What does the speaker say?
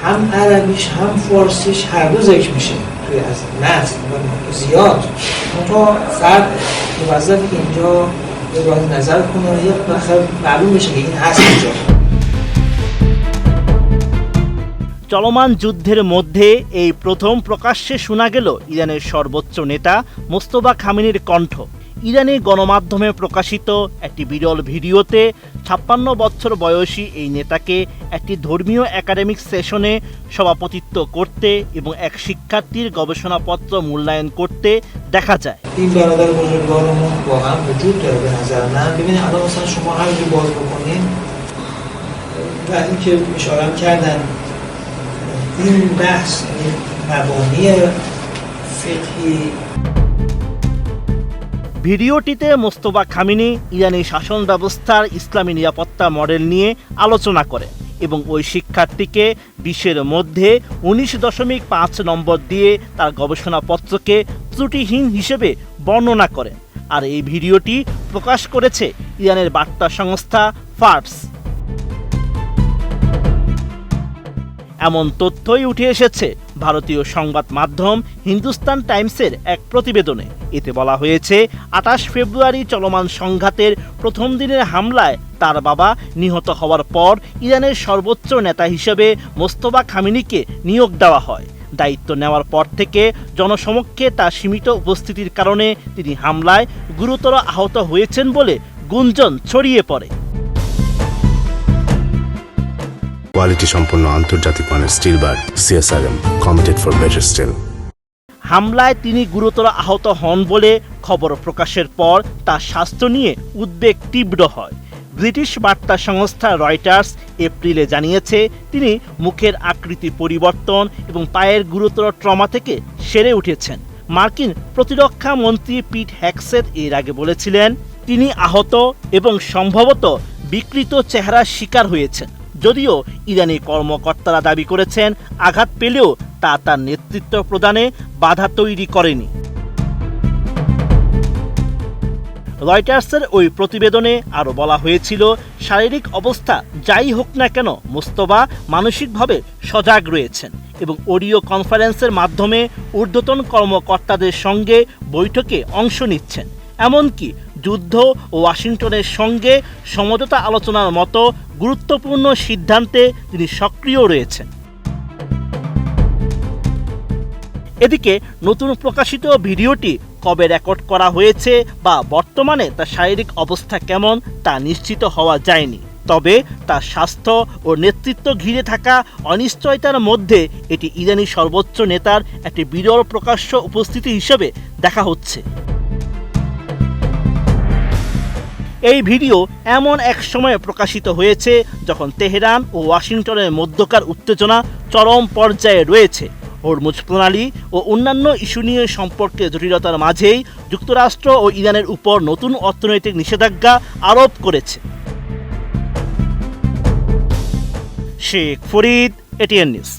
هم عربیش هم فارسیش هر دو ذکر میشه توی از متن و زیاد. منتها فرد موظف اینجا ابراز نظر کنه یا بالاخره معلوم بشه که این هست اینجا। চলমান যুদ্ধের মধ্যে এই প্রথম প্রকাশ্যে শোনা গেল ইরানের সর্বোচ্চ নেতা মোস্তফা খামেনির কণ্ঠ। ইরানি গণমাধ্যমে প্রকাশিত একটি বিরল ভিডিওতে ৫৬ বছর বয়সী এই নেতাকে একটি ধর্মীয় একাডেমিক সেশনে সভাপতিত্ব করতে এবং এক শিক্ষার্থীর গবেষণাপত্র মূল্যায়ন করতে দেখা যায়। این برادر بزرگوارمون واقعا وجود داره به نظر من. ببینید الان مثلا شما همینجوری باز بکنید و اینکه اشاره کردن این بحث این مبانی فقهی ভিডিওটিতে মোস্তফা খামেনি ইরানি শাসন ব্যবস্থার ইসলামী নিরাপত্তা মডেল নিয়ে আলোচনা করেন এবং ওই শিক্ষার্থীকে 20-এর মধ্যে 19.5 নম্বর দিয়ে তার গবেষণাপত্রকে ত্রুটিহীন হিসেবে বর্ণনা করেন। আর এই ভিডিওটি প্রকাশ করেছে ইরানের বার্তা সংস্থা ফার্স। এমন তথ্যই উঠে এসেছে ভারতীয় সংবাদ মাধ্যম হিন্দুস্তান টাইমসের এক প্রতিবেদনে। এতে বলা হয়েছে 28 ফেব্রুয়ারি চলমান সংঘাতের প্রথম দিনের হামলায় তার বাবা নিহত হওয়ার পর ইরানের সর্বোচ্চ নেতা হিসেবে মোস্তফা খামেনিকে নিয়োগ দেওয়া হয়। দায়িত্ব নেওয়ার পর থেকে জনসমক্ষে তার সীমিত উপস্থিতির কারণে তিনি হামলায় গুরুতর আহত হয়েছেন বলে গুঞ্জন ছড়িয়ে পড়ে। কোয়ালিটি সম্পন্ন আন্তর্জাতিক মানের still bar CSRM committed for better still. হামলায় তিনি গুরুতর আহত হন বলে খবর প্রকাশের পর তার স্বাস্থ্য নিয়ে উদ্বেগ তীব্র হয়। ব্রিটিশ বার্তা সংস্থা রয়টার্স এপ্রিলে জানিয়েছে তিনি মুখের আকৃতি পরিবর্তন এবং পায়ের গুরুতর ট্রমা থেকে সেরে উঠেছেন। মার্কিন প্রতিরক্ষা মন্ত্রী পিট হেগসেট এর আগে বলেছিলেন তিনি আহত এবং সম্ভবত বিকৃত চেহারার শিকার হয়েছেন। যদিও ইরানি কর্মকর্তারা দাবি করেছেন আঘাত পেলেও তা তার নেতৃত্ব প্রদানে বাধা তৈরি করেনি। রয়টার্সের ওই প্রতিবেদনে আরও বলা হয়েছিল শারীরিক অবস্থা যাই হোক না কেন মোস্তফা মানসিকভাবে সজাগ রয়েছেন এবং অডিও কনফারেন্সের মাধ্যমে ঊর্ধ্বতন কর্মকর্তাদের সঙ্গে বৈঠকে অংশ নিচ্ছেন। এমনকি যুদ্ধ ও ওয়াশিংটনের সঙ্গে সমঝোতা আলোচনার মতো গুরুত্বপূর্ণ সিদ্ধান্তে তিনি সক্রিয় রয়েছেন। এদিকে নতুন প্রকাশিত ভিডিওটি কবে রেকর্ড করা হয়েছে বা বর্তমানে তার শারীরিক অবস্থা কেমন তা নিশ্চিত হওয়া যায়নি। তবে তার স্বাস্থ্য ও নেতৃত্ব ঘিরে থাকা অনিশ্চয়তার মধ্যে এটি ইরানি সর্বোচ্চ নেতার একটি বিরল প্রকাশ্য উপস্থিতি হিসেবে দেখা হচ্ছে। এই ভিডিও এমন এক সময়ে প্রকাশিত হয়েছে যখন তেহরান ও ওয়াশিংটনের মধ্যকার উত্তেজনা চরম পর্যায়ে রয়েছে। হরমুজ প্রণালী ও অন্যান্য ইস্যু নিয়ে সম্পর্কে জটিলতার মাঝেই যুক্তরাষ্ট্র ও ইরানের উপর নতুন অর্থনৈতিক নিষেধাজ্ঞা আরোপ করেছে। Sheikh Farid, ATN news.